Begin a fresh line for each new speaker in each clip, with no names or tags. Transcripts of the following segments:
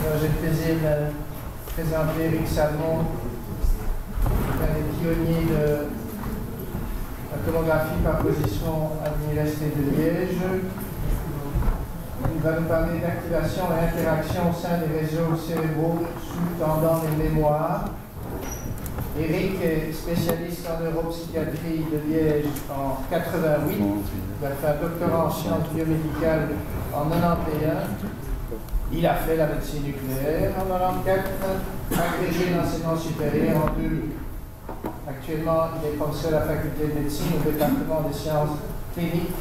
J'ai le plaisir de présenter Eric Salmon, un des pionniers de la tomographie par position à l'Université de Liège. Il va nous parler d'activation et interaction au sein des réseaux cérébraux sous-tendant les mémoires. Eric est spécialiste en neuropsychiatrie de Liège en 88. Il a fait un doctorat en sciences biomédicales en 91. Il a fait la médecine nucléaire en 94, agrégé d'enseignement supérieur en 2000. Actuellement, il est professeur de la faculté de médecine au département des sciences cliniques,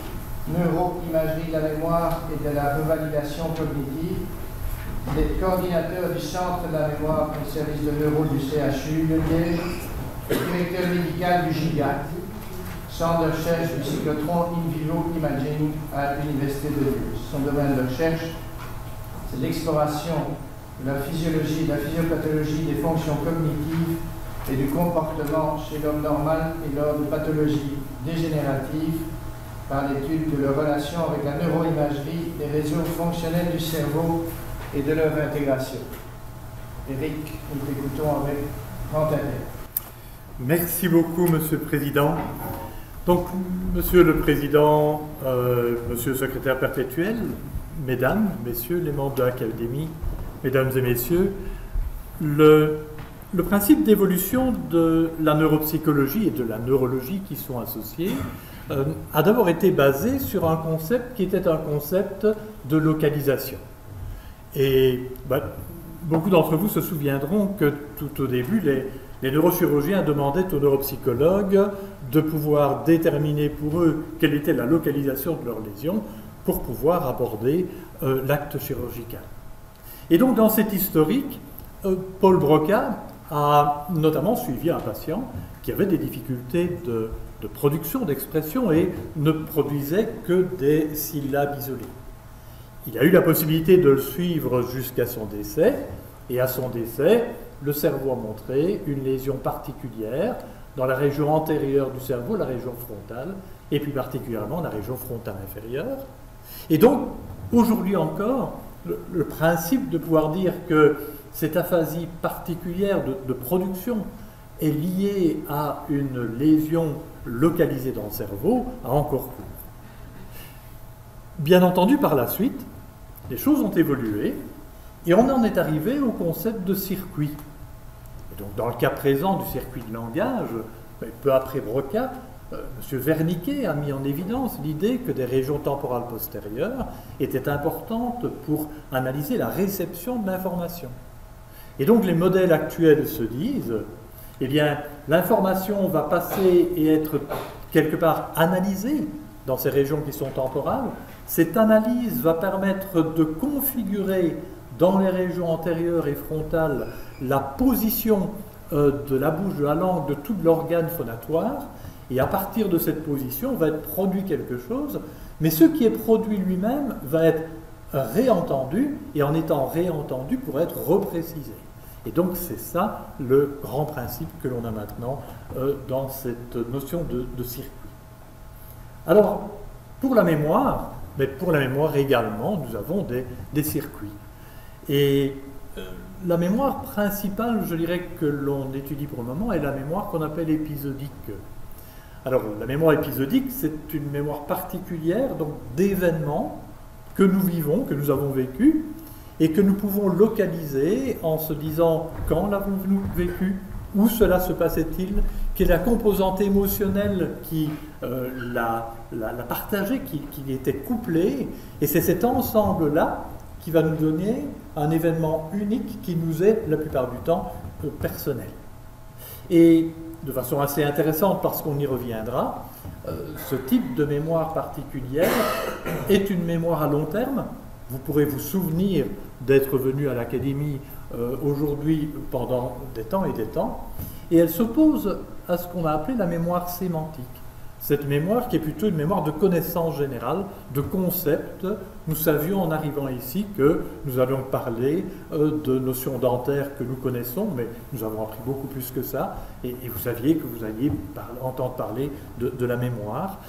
neuroimagerie de la mémoire et de la revalidation cognitive. Il est coordinateur du Centre de la mémoire au service de neuro du CHU de Liège, directeur médical du GIGAC, Centre de recherche du cyclotron in vivo imaging à l'Université de Liège. Son domaine de recherche, c'est l'exploration de la physiologie et de la physiopathologie des fonctions cognitives et du comportement chez l'homme normal et lors de pathologies dégénératives par l'étude de leur relation avec la neuroimagerie des réseaux fonctionnels du cerveau et de leur intégration. Eric, nous t'écoutons avec grand intérêt.
Merci beaucoup, Monsieur le Président. Donc, Monsieur le Président, Monsieur le Secrétaire perpétuel, Mesdames, Messieurs, les membres de l'Académie, Mesdames et Messieurs, le principe d'évolution de la neuropsychologie et de la neurologie qui sont associés a d'abord été basé sur un concept qui était un concept de localisation. Et beaucoup d'entre vous se souviendront que tout au début, les neurochirurgiens demandaient aux neuropsychologues de pouvoir déterminer pour eux quelle était la localisation de leur lésion pour pouvoir aborder l'acte chirurgical. Et donc dans cet historique, Paul Broca a notamment suivi un patient qui avait des difficultés de production, d'expression et ne produisait que des syllabes isolées. Il a eu la possibilité de le suivre jusqu'à son décès, et à son décès, le cerveau a montré une lésion particulière dans la région antérieure du cerveau, la région frontale, et plus particulièrement la région frontale inférieure. Et donc, aujourd'hui encore, le principe de pouvoir dire que cette aphasie particulière de production est liée à une lésion localisée dans le cerveau a encore cours. Bien entendu, par la suite, les choses ont évolué et on en est arrivé au concept de circuit. Et donc, dans le cas présent du circuit de langage, peu après Broca, M. Wernicke a mis en évidence l'idée que des régions temporales postérieures étaient importantes pour analyser la réception de l'information. Et donc les modèles actuels se disent, eh bien, l'information va passer et être quelque part analysée dans ces régions qui sont temporales. Cette analyse va permettre de configurer dans les régions antérieures et frontales la position de la bouche, de la langue, de tout l'organe phonatoire. Et à partir de cette position, va être produit quelque chose, mais ce qui est produit lui-même va être réentendu, et en étant réentendu, pour être reprécisé. Et donc c'est ça le grand principe que l'on a maintenant dans cette notion de circuit. Alors, pour la mémoire, mais pour la mémoire également, nous avons des circuits. Et la mémoire principale, je dirais, que l'on étudie pour le moment, est la mémoire qu'on appelle épisodique. Alors, la mémoire épisodique, c'est une mémoire particulière, donc d'événements que nous vivons, que nous avons vécus, et que nous pouvons localiser en se disant quand l'avons-nous vécu, où cela se passait-il, quelle est la composante émotionnelle qui l'a partagée, qui était couplée, et c'est cet ensemble-là qui va nous donner un événement unique qui nous est, la plupart du temps, personnel. Et de façon assez intéressante, parce qu'on y reviendra, ce type de mémoire particulière est une mémoire à long terme. Vous pourrez vous souvenir d'être venu à l'Académie aujourd'hui pendant des temps, et elle s'oppose à ce qu'on a appelé la mémoire sémantique. cette mémoire qui est plutôt une mémoire de connaissance générale, de concepts. Nous savions en arrivant ici que nous allions parler de notions dentaires que nous connaissons, mais nous avons appris beaucoup plus que ça, et vous saviez que vous alliez entendre parler de la mémoire.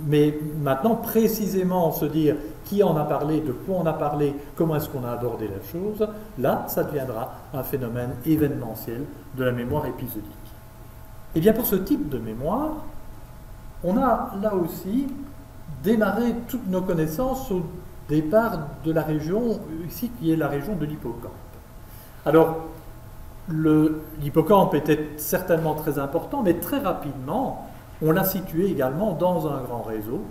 Mais maintenant, précisément, se dire qui en a parlé, de quoi on a parlé, comment est-ce qu'on a abordé la chose, là, ça deviendra un phénomène événementiel de la mémoire épisodique. Et bien pour ce type de mémoire, on a là aussi démarré toutes nos connaissances au départ de la région, ici qui est la région de l'hippocampe. Alors, l'hippocampe était certainement très important, mais très rapidement, on l'a situé également dans un grand réseau.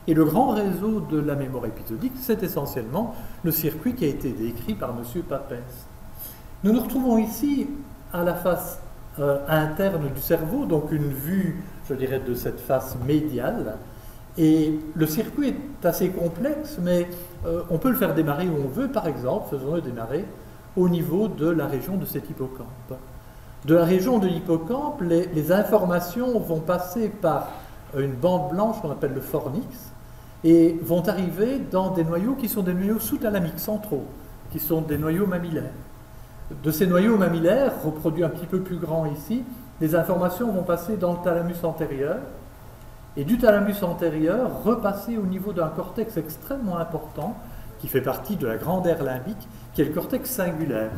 Et le grand réseau de la mémoire épisodique, c'est essentiellement le circuit qui a été décrit par M. Papez. Nous nous retrouvons ici à la face interne du cerveau, donc une vue, je dirais, de cette face médiale. Et le circuit est assez complexe, mais on peut le faire démarrer où on veut. Par exemple, faisons-le démarrer au niveau de la région de cet hippocampe. De la région de l'hippocampe, les informations vont passer par une bande blanche qu'on appelle le fornix et vont arriver dans des noyaux qui sont des noyaux sous-thalamiques centraux, qui sont des noyaux mammillaires. De ces noyaux mammillaires, reproduits un petit peu plus grands ici, les informations vont passer dans le thalamus antérieur, et du thalamus antérieur, repasser au niveau d'un cortex extrêmement important, qui fait partie de la grande aire limbique, qui est le cortex singulaire.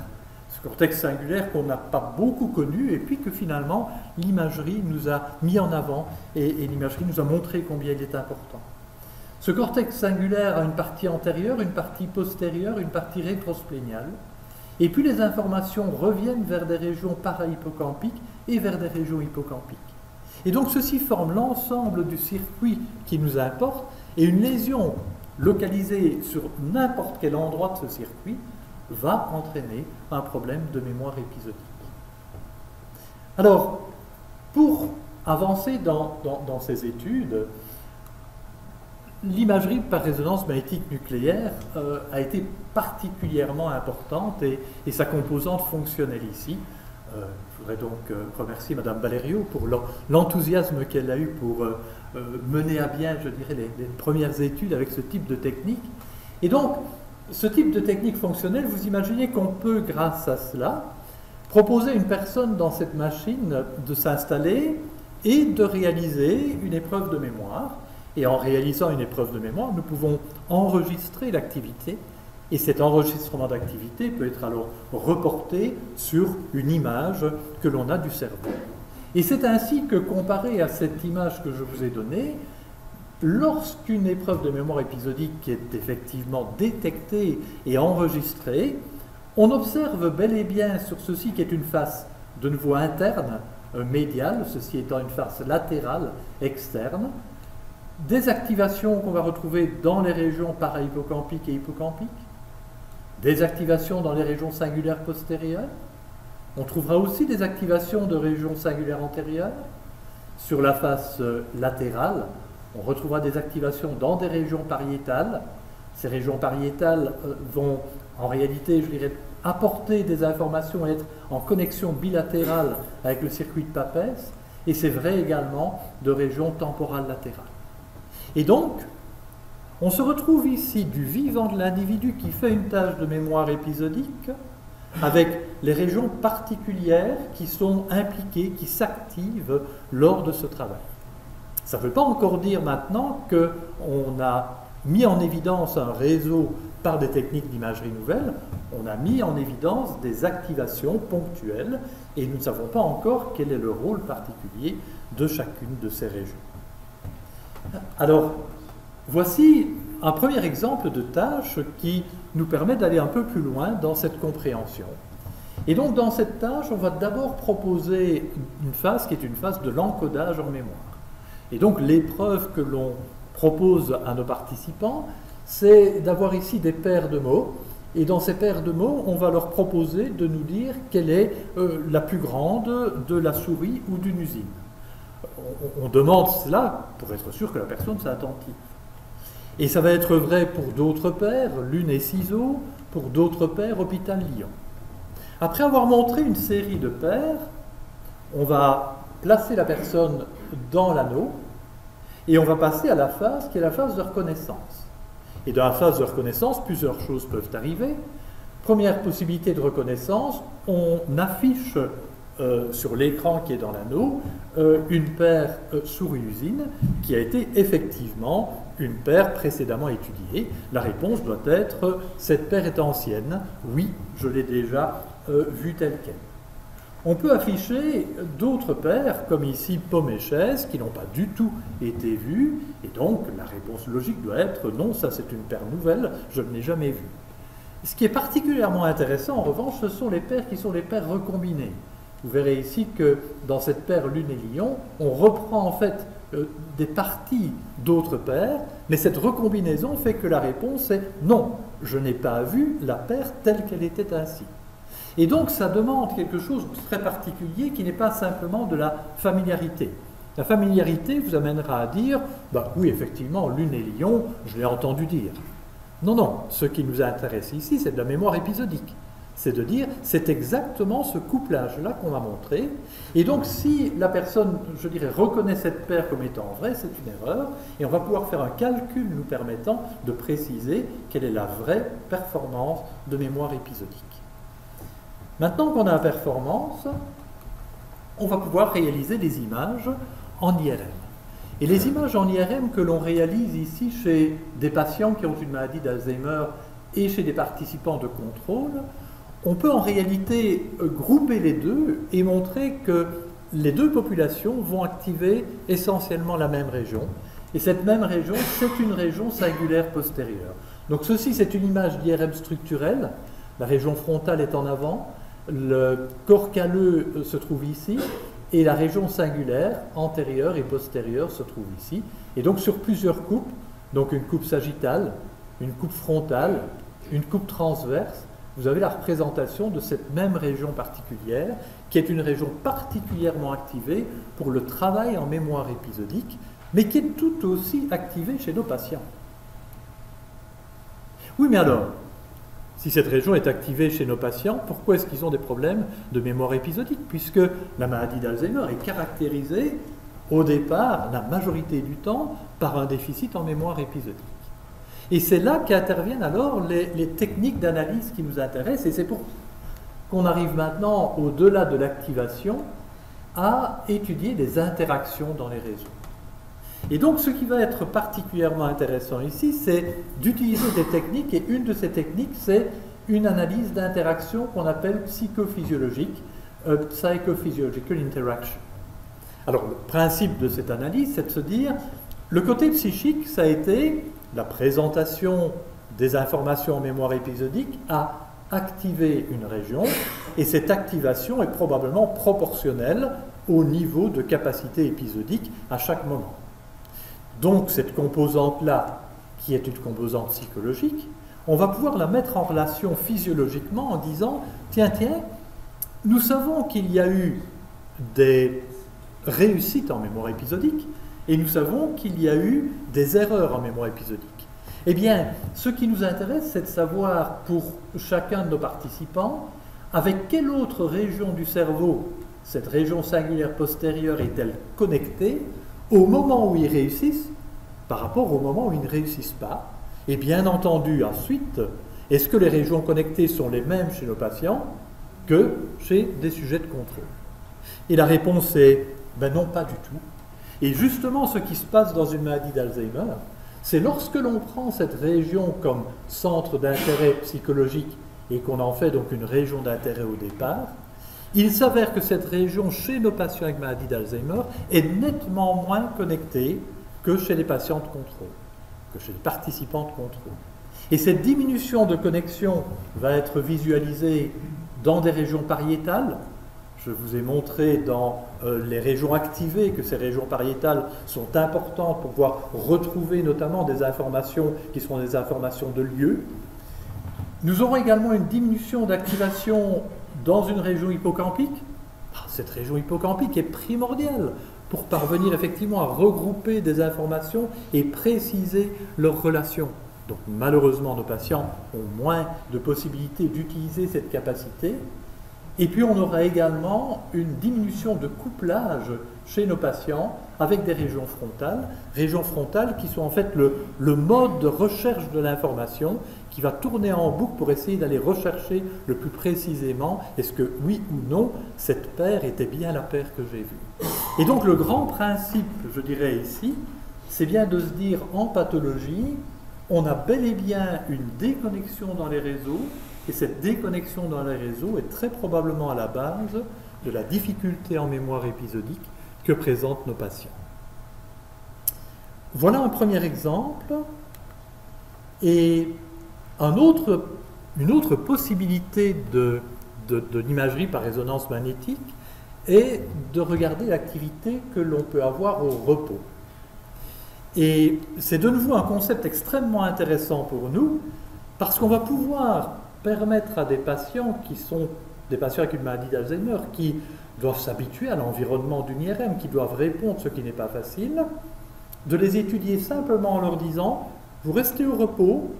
Ce cortex singulaire qu'on n'a pas beaucoup connu, et puis que finalement l'imagerie nous a mis en avant, et l'imagerie nous a montré combien il est important. Ce cortex singulaire a une partie antérieure, une partie postérieure, une partie rétrospléniale, et puis les informations reviennent vers des régions parahippocampiques et vers des régions hippocampiques. Et donc ceci forme l'ensemble du circuit qui nous importe, et une lésion localisée sur n'importe quel endroit de ce circuit va entraîner un problème de mémoire épisodique. Alors, pour avancer dans ces études, l'imagerie par résonance magnétique nucléaire a été particulièrement importante et sa composante fonctionnelle ici. Je voudrais donc remercier Mme Valerio pour l'enthousiasme qu'elle a eu pour mener à bien, je dirais, les premières études avec ce type de technique. Et donc, ce type de technique fonctionnelle, vous imaginez qu'on peut, grâce à cela, proposer à une personne dans cette machine de s'installer et de réaliser une épreuve de mémoire. Et en réalisant une épreuve de mémoire, nous pouvons enregistrer l'activité, et cet enregistrement d'activité peut être alors reporté sur une image que l'on a du cerveau. Et c'est ainsi que, comparé à cette image que je vous ai donnée, lorsqu'une épreuve de mémoire épisodique est effectivement détectée et enregistrée, on observe bel et bien sur ceci qui est une face de nouveau interne, médiale, ceci étant une face latérale, externe, des activations qu'on va retrouver dans les régions parahippocampiques et hippocampiques, des activations dans les régions singulaires postérieures. On trouvera aussi des activations de régions singulaires antérieures. Sur la face latérale, on retrouvera des activations dans des régions pariétales. Ces régions pariétales vont en réalité, je dirais, apporter des informations et être en connexion bilatérale avec le circuit de Papez. Et c'est vrai également de régions temporales latérales. Et donc, on se retrouve ici du vivant de l'individu qui fait une tâche de mémoire épisodique avec les régions particulières qui sont impliquées, qui s'activent lors de ce travail. Ça ne veut pas encore dire maintenant qu'on a mis en évidence un réseau par des techniques d'imagerie nouvelle, on a mis en évidence des activations ponctuelles et nous ne savons pas encore quel est le rôle particulier de chacune de ces régions. Alors, voici un premier exemple de tâche qui nous permet d'aller un peu plus loin dans cette compréhension. Et donc, dans cette tâche, on va d'abord proposer une phase qui est une phase de l'encodage en mémoire. Et donc, l'épreuve que l'on propose à nos participants, c'est d'avoir ici des paires de mots. Et dans ces paires de mots, on va leur proposer de nous dire quelle est la plus grande de la souris ou d'une usine. On demande cela pour être sûr que la personne soit attentive. Et ça va être vrai pour d'autres paires, Lune et ciseaux, pour d'autres paires, Hôpital Lyon. Après avoir montré une série de paires, on va placer la personne dans l'anneau, Et on va passer à la phase qui est la phase de reconnaissance. Et dans la phase de reconnaissance, plusieurs choses peuvent arriver. Première possibilité de reconnaissance, on affiche sur l'écran qui est dans l'anneau une paire souris-usine qui a été effectivement une paire précédemment étudiée. La réponse doit être « cette paire est ancienne ». Oui, je l'ai déjà vue telle qu'elle. On peut afficher d'autres paires, comme ici pomme et chaise, qui n'ont pas du tout été vues, et donc la réponse logique doit être « non, ça c'est une paire nouvelle, je ne l'ai jamais vue ». Ce qui est particulièrement intéressant, en revanche, ce sont les paires qui sont les paires recombinées. Vous verrez ici que dans cette paire lune et lion, on reprend en fait des parties d'autres paires, mais cette recombinaison fait que la réponse est « non, je n'ai pas vu la paire telle qu'elle était ainsi ». Et donc ça demande quelque chose de très particulier qui n'est pas simplement de la familiarité. La familiarité vous amènera à dire bah, « oui, effectivement, lune et lion, je l'ai entendu dire ». Non, non, ce qui nous intéresse ici, c'est de la mémoire épisodique. C'est de dire, c'est exactement ce couplage-là qu'on va montrer. Et donc, si la personne, je dirais, reconnaît cette paire comme étant vraie, c'est une erreur. Et on va pouvoir faire un calcul nous permettant de préciser quelle est la vraie performance de mémoire épisodique. Maintenant qu'on a la performance, on va pouvoir réaliser des images en IRM. Et les images en IRM que l'on réalise ici chez des patients qui ont une maladie d'Alzheimer et chez des participants de contrôle, on peut en réalité grouper les deux et montrer que les deux populations vont activer essentiellement la même région. Et cette même région, c'est une région singulaire postérieure. Donc ceci, c'est une image d'IRM structurelle. La région frontale est en avant, le corps calleux se trouve ici, et la région singulaire, antérieure et postérieure, se trouve ici. Et donc sur plusieurs coupes, donc une coupe sagittale, une coupe frontale, une coupe transverse, vous avez la représentation de cette même région particulière, qui est une région particulièrement activée pour le travail en mémoire épisodique, mais qui est tout aussi activée chez nos patients. Oui, mais alors, si cette région est activée chez nos patients, pourquoi est-ce qu'ils ont des problèmes de mémoire épisodique? Puisque la maladie d'Alzheimer est caractérisée, au départ, la majorité du temps, par un déficit en mémoire épisodique. Et c'est là qu'interviennent alors les techniques d'analyse qui nous intéressent, et c'est pour qu'on arrive maintenant, au-delà de l'activation, à étudier les interactions dans les réseaux. Et donc ce qui va être particulièrement intéressant ici, c'est d'utiliser des techniques, et une de ces techniques, c'est une analyse d'interaction qu'on appelle psychophysiologique, psychophysiological interaction. Alors le principe de cette analyse, c'est de se dire, le côté psychique, ça a été la présentation des informations en mémoire épisodique à activer une région, et cette activation est probablement proportionnelle au niveau de capacité épisodique à chaque moment. Donc cette composante-là, qui est une composante psychologique, on va pouvoir la mettre en relation physiologiquement en disant « Tiens, nous savons qu'il y a eu des réussites en mémoire épisodique et nous savons qu'il y a eu des erreurs en mémoire épisodique. » Eh bien, ce qui nous intéresse, c'est de savoir pour chacun de nos participants avec quelle autre région du cerveau cette région singulière postérieure est-elle connectée au moment où ils réussissent par rapport au moment où ils ne réussissent pas. Et bien entendu, ensuite, est-ce que les régions connectées sont les mêmes chez nos patients que chez des sujets de contrôle? Et la réponse est ben non, pas du tout. Et justement, ce qui se passe dans une maladie d'Alzheimer, c'est lorsque l'on prend cette région comme centre d'intérêt psychologique et qu'on en fait donc une région d'intérêt au départ, il s'avère que cette région chez nos patients avec maladie d'Alzheimer est nettement moins connectée que chez les patients de contrôle, que chez les participants de contrôle. Et cette diminution de connexion va être visualisée dans des régions pariétales. Je vous ai montré dans les régions activées que ces régions pariétales sont importantes pour pouvoir retrouver notamment des informations qui sont des informations de lieu. Nous aurons également une diminution d'activation dans une région hippocampique. Cette région hippocampique est primordiale pour parvenir effectivement à regrouper des informations et préciser leurs relations. Donc malheureusement, nos patients ont moins de possibilités d'utiliser cette capacité. Et puis on aura également une diminution de couplage chez nos patients avec des régions frontales qui sont en fait le mode de recherche de l'information qui va tourner en boucle pour essayer d'aller rechercher le plus précisément est-ce que oui ou non cette paire était bien la paire que j'ai vue. Et donc le grand principe, je dirais ici, c'est bien de se dire en pathologie, on a bel et bien une déconnexion dans les réseaux, et cette déconnexion dans les réseaux est très probablement à la base de la difficulté en mémoire épisodique que présentent nos patients. Voilà un premier exemple. Et une autre possibilité de l'imagerie par résonance magnétique est de regarder l'activité que l'on peut avoir au repos. Et c'est de nouveau un concept extrêmement intéressant pour nous, parce qu'on va pouvoir permettre à des patients qui sont des patients avec une maladie d'Alzheimer, qui doivent s'habituer à l'environnement d'une IRM, qui doivent répondre, ce qui n'est pas facile, de les étudier simplement en leur disant « vous restez au repos,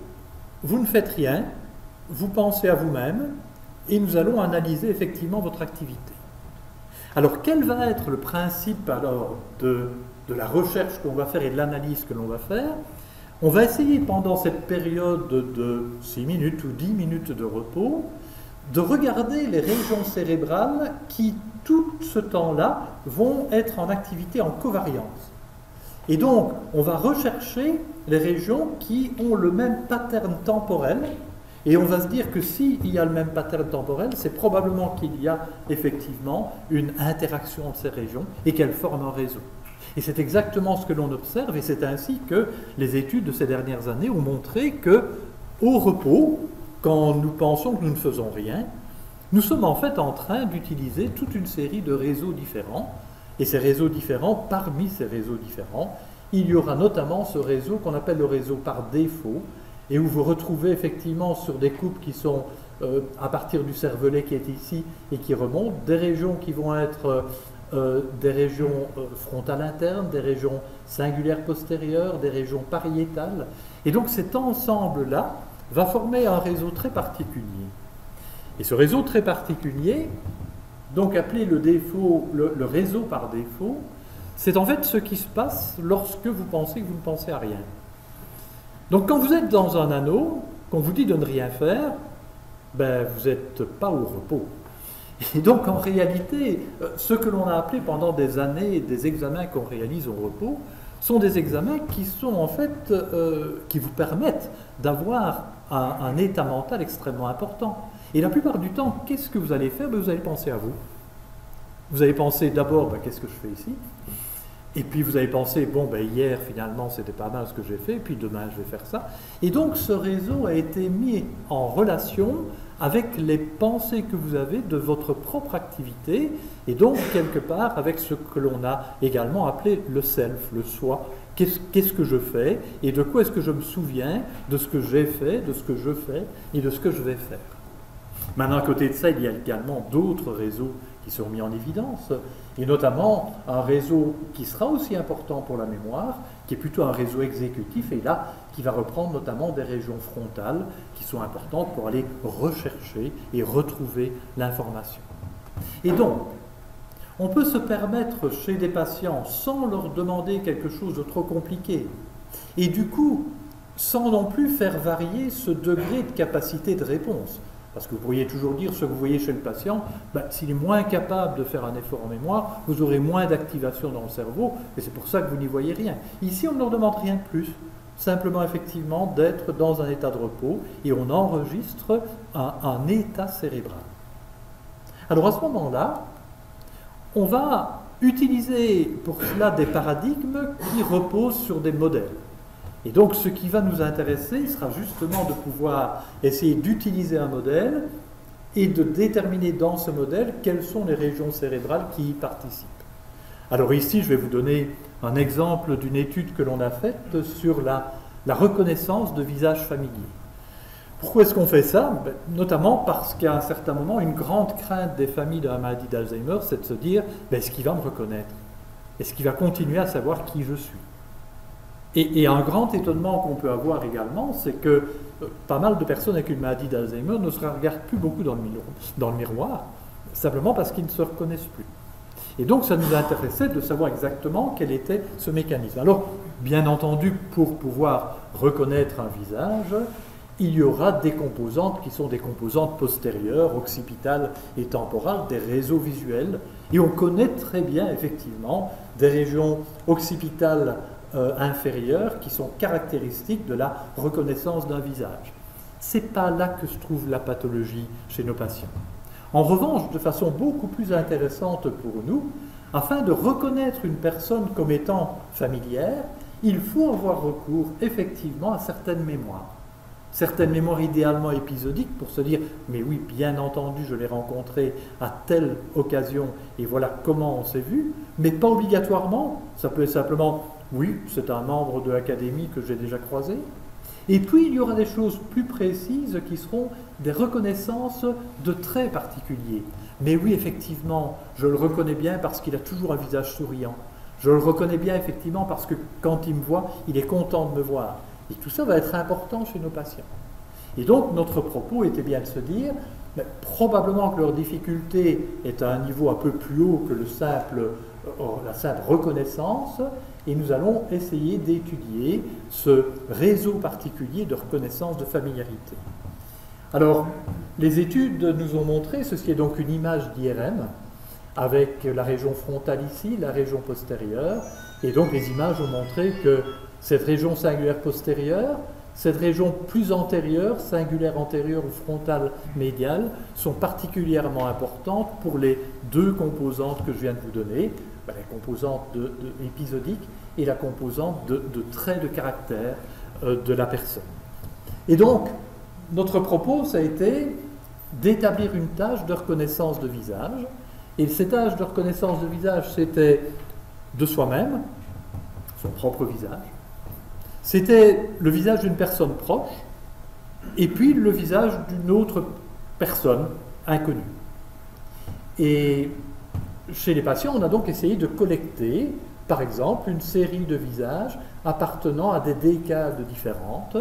vous ne faites rien, vous pensez à vous-même, et nous allons analyser effectivement votre activité ». Alors, quel va être le principe alors de la recherche qu'on va faire et de l'analyse que l'on va faire? On va essayer pendant cette période de 6 minutes ou 10 minutes de repos de regarder les régions cérébrales qui, tout ce temps-là, vont être en activité en covariance. Et donc, on va rechercher les régions qui ont le même pattern temporel, et on va se dire que s'il y a le même pattern temporel, c'est probablement qu'il y a effectivement une interaction entre ces régions et qu'elles forment un réseau. Et c'est exactement ce que l'on observe, et c'est ainsi que les études de ces dernières années ont montré que, au repos, quand nous pensons que nous ne faisons rien, nous sommes en fait en train d'utiliser toute une série de réseaux différents. Et ces réseaux différents, parmi ces réseaux différents, il y aura notamment ce réseau qu'on appelle le réseau par défaut, et où vous retrouvez effectivement sur des coupes qui sont à partir du cervelet qui est ici et qui remontent, des régions qui vont être des régions frontales internes, des régions singulaires postérieures, des régions pariétales. Et donc cet ensemble-là va former un réseau très particulier. Et ce réseau très particulier, donc appelé le réseau par défaut, c'est en fait ce qui se passe lorsque vous pensez que vous ne pensez à rien. Donc quand vous êtes dans un anneau, qu'on vous dit de ne rien faire, ben, vous n'êtes pas au repos. Et donc en réalité, ce que l'on a appelé pendant des années des examens qu'on réalise au repos, sont des examens qui sont en fait, qui vous permettent d'avoir un état mental extrêmement important. Et la plupart du temps, qu'est-ce que vous allez faire? Ben, vous allez penser à vous. Vous allez penser d'abord, ben, qu'est-ce que je fais ici? Et puis vous allez penser, bon, ben, hier finalement c'était pas mal ce que j'ai fait, puis demain je vais faire ça. Et donc ce réseau a été mis en relation avec les pensées que vous avez de votre propre activité, et donc quelque part avec ce que l'on a également appelé le self, le soi. Qu'est-ce que je fais, et de quoi est-ce que je me souviens de ce que j'ai fait, de ce que je fais, et de ce que je vais faire. Maintenant, à côté de ça, il y a également d'autres réseaux qui sont mis en évidence, et notamment un réseau qui sera aussi important pour la mémoire, qui est plutôt un réseau exécutif, et là, qui va reprendre notamment des régions frontales qui sont importantes pour aller rechercher et retrouver l'information. Et donc, on peut se permettre chez des patients, sans leur demander quelque chose de trop compliqué, et du coup, sans non plus faire varier ce degré de capacité de réponse. Parce que vous pourriez toujours dire ce que vous voyez chez le patient, ben, s'il est moins capable de faire un effort en mémoire, vous aurez moins d'activation dans le cerveau, et c'est pour ça que vous n'y voyez rien. Ici, on ne leur demande rien de plus, simplement effectivement d'être dans un état de repos, et on enregistre un état cérébral. Alors à ce moment-là, on va utiliser pour cela des paradigmes qui reposent sur des modèles. Et donc ce qui va nous intéresser sera justement de pouvoir essayer d'utiliser un modèle et de déterminer dans ce modèle quelles sont les régions cérébrales qui y participent. Alors ici, je vais vous donner un exemple d'une étude que l'on a faite sur la reconnaissance de visages familiers. Pourquoi est-ce qu'on fait ça? Notamment parce qu'à un certain moment, une grande crainte des familles de la maladie d'Alzheimer, c'est de se dire, est-ce qu'il va me reconnaître? Est-ce qu'il va continuer à savoir qui je suis? Et un grand étonnement qu'on peut avoir également, c'est que pas mal de personnes avec une maladie d'Alzheimer ne se regardent plus beaucoup dans le miroir, simplement parce qu'ils ne se reconnaissent plus. Et donc ça nous intéressait de savoir exactement quel était ce mécanisme. Alors, bien entendu, pour pouvoir reconnaître un visage, il y aura des composantes qui sont des composantes postérieures, occipitales et temporales, des réseaux visuels. Et on connaît très bien, effectivement, des régions occipitales inférieures qui sont caractéristiques de la reconnaissance d'un visage. Ce n'est pas là que se trouve la pathologie chez nos patients. En revanche, de façon beaucoup plus intéressante pour nous, afin de reconnaître une personne comme étant familière, il faut avoir recours effectivement à certaines mémoires. Certaines mémoires idéalement épisodiques pour se dire « mais oui, bien entendu, je l'ai rencontré à telle occasion et voilà comment on s'est vu », mais pas obligatoirement, ça peut être simplement « oui, c'est un membre de l'académie que j'ai déjà croisé ». Et puis il y aura des choses plus précises qui seront des reconnaissances de traits particuliers. Mais oui, effectivement, je le reconnais bien parce qu'il a toujours un visage souriant. Je le reconnais bien effectivement parce que quand il me voit, il est content de me voir. Et tout ça va être important chez nos patients. Et donc, notre propos était bien de se dire, mais probablement que leur difficulté est à un niveau un peu plus haut que la simple reconnaissance, et nous allons essayer d'étudier ce réseau particulier de reconnaissance de familiarité. Alors, les études nous ont montré, ceci est donc une image d'IRM, avec la région frontale ici, la région postérieure, et donc les images ont montré que cette région singulaire postérieure, cette région plus antérieure, singulaire antérieure ou frontale médiale, sont particulièrement importantes pour les deux composantes que je viens de vous donner, la composante épisodique et la composante de traits de caractère de la personne. Et donc, notre propos, ça a été d'établir une tâche de reconnaissance de visage, et cette tâche de reconnaissance de visage, c'était de soi-même, son propre visage, c'était le visage d'une personne proche, et puis le visage d'une autre personne inconnue. Et chez les patients, on a donc essayé de collecter, par exemple, une série de visages appartenant à des décades différentes,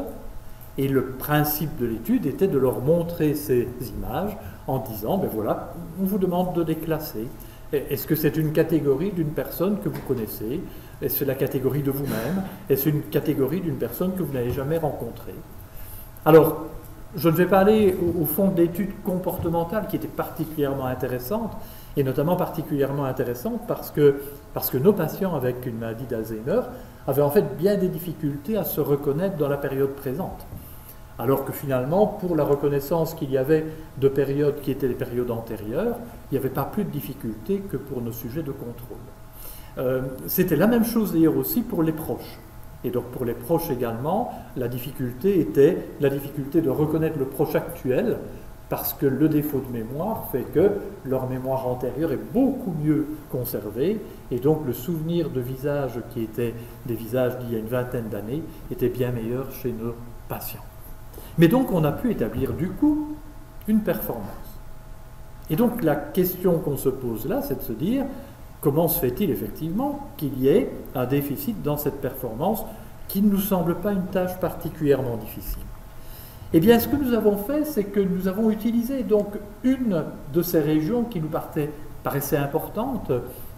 et le principe de l'étude était de leur montrer ces images en disant, ben voilà, on vous demande de les classer. Est-ce que c'est une catégorie d'une personne que vous connaissez? Est-ce que c'est la catégorie de vous-même? Est-ce une catégorie d'une personne que vous n'avez jamais rencontrée? Alors, je ne vais pas aller au fond de l'étude comportementale qui était particulièrement intéressante, et notamment particulièrement intéressante parce que nos patients avec une maladie d'Alzheimer avaient en fait bien des difficultés à se reconnaître dans la période présente. Alors que finalement, pour la reconnaissance qu'il y avait de périodes qui étaient les périodes antérieures, il n'y avait pas plus de difficultés que pour nos sujets de contrôle. C'était la même chose d'ailleurs aussi pour les proches. Et donc pour les proches également, la difficulté était la difficulté de reconnaître le proche actuel, parce que le défaut de mémoire fait que leur mémoire antérieure est beaucoup mieux conservée, et donc le souvenir de visages qui étaient des visages d'il y a une vingtaine d'années était bien meilleur chez nos patients. Mais donc on a pu établir du coup une performance. Et donc la question qu'on se pose là, c'est de se dire, comment se fait-il effectivement qu'il y ait un déficit dans cette performance qui ne nous semble pas une tâche particulièrement difficile? Eh bien, ce que nous avons fait, c'est que nous avons utilisé donc une de ces régions qui nous paraissait importante,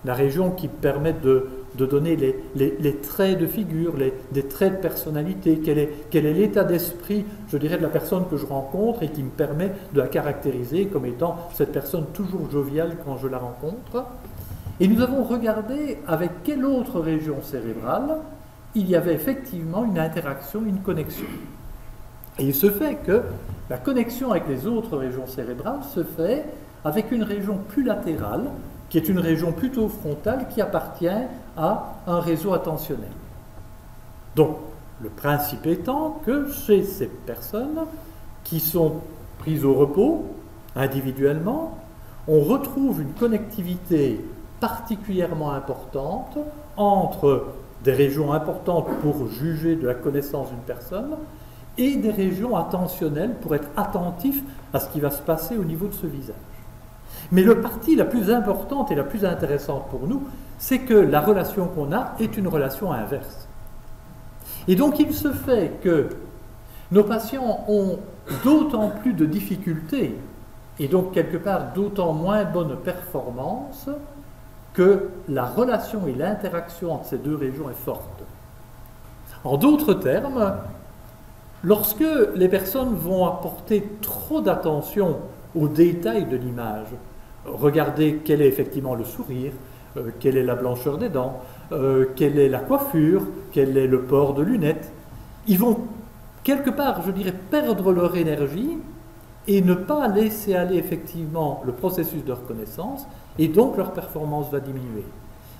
la région qui permet de donner les traits de figure, des traits de personnalité, quel est l'état d'esprit, je dirais, de la personne que je rencontre et qui me permet de la caractériser comme étant cette personne toujours joviale quand je la rencontre. Et nous avons regardé avec quelle autre région cérébrale il y avait effectivement une interaction, une connexion. Et il se fait que la connexion avec les autres régions cérébrales se fait avec une région plus latérale, qui est une région plutôt frontale, qui appartient à un réseau attentionnel. Donc, le principe étant que chez ces personnes qui sont prises au repos, individuellement, on retrouve une connectivité particulièrement importante entre des régions importantes pour juger de la connaissance d'une personne et des régions attentionnelles pour être attentif à ce qui va se passer au niveau de ce visage. Mais la partie la plus importante et la plus intéressante pour nous, c'est que la relation qu'on a est une relation inverse. Et donc il se fait que nos patients ont d'autant plus de difficultés et donc quelque part d'autant moins bonne performance que la relation et l'interaction entre ces deux régions est forte. En d'autres termes, lorsque les personnes vont apporter trop d'attention aux détails de l'image, regarder quel est effectivement le sourire, quelle est la blancheur des dents, quelle est la coiffure, quel est le port de lunettes, ils vont quelque part, je dirais, perdre leur énergie et ne pas laisser aller effectivement le processus de reconnaissance, et donc leur performance va diminuer.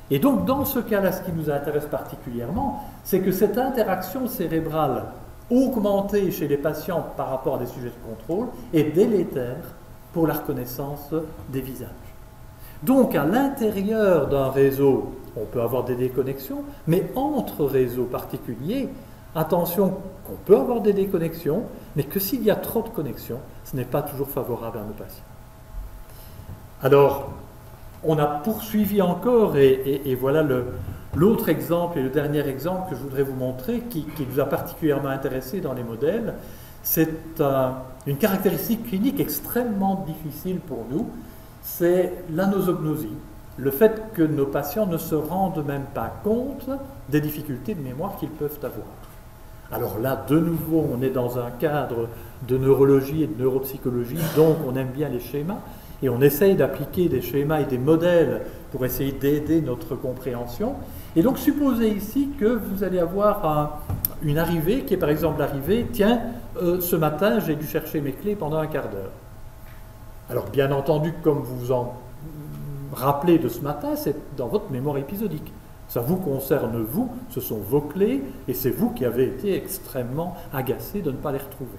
Et donc dans ce cas-là, ce qui nous intéresse particulièrement, c'est que cette interaction cérébrale augmentée chez les patients par rapport à des sujets de contrôle est délétère pour la reconnaissance des visages. Donc à l'intérieur d'un réseau, on peut avoir des déconnexions, mais entre réseaux particuliers, attention qu'on peut avoir des déconnexions, mais que s'il y a trop de connexions, ce n'est pas toujours favorable à nos patients. Alors, on a poursuivi encore, et voilà l'autre exemple et le dernier exemple que je voudrais vous montrer, qui nous a particulièrement intéressés dans les modèles. C'est une caractéristique clinique extrêmement difficile pour nous, c'est l'anosognosie, le fait que nos patients ne se rendent même pas compte des difficultés de mémoire qu'ils peuvent avoir. Alors là, de nouveau, on est dans un cadre de neurologie et de neuropsychologie, donc on aime bien les schémas, et on essaye d'appliquer des schémas et des modèles pour essayer d'aider notre compréhension. Et donc, supposez ici que vous allez avoir une arrivée qui est par exemple l'arrivée, tiens, ce matin, j'ai dû chercher mes clés pendant un quart d'heure. Alors, bien entendu, comme vous vous en rappelez de ce matin, c'est dans votre mémoire épisodique. Ça vous concerne, vous, ce sont vos clés, et c'est vous qui avez été extrêmement agacé de ne pas les retrouver.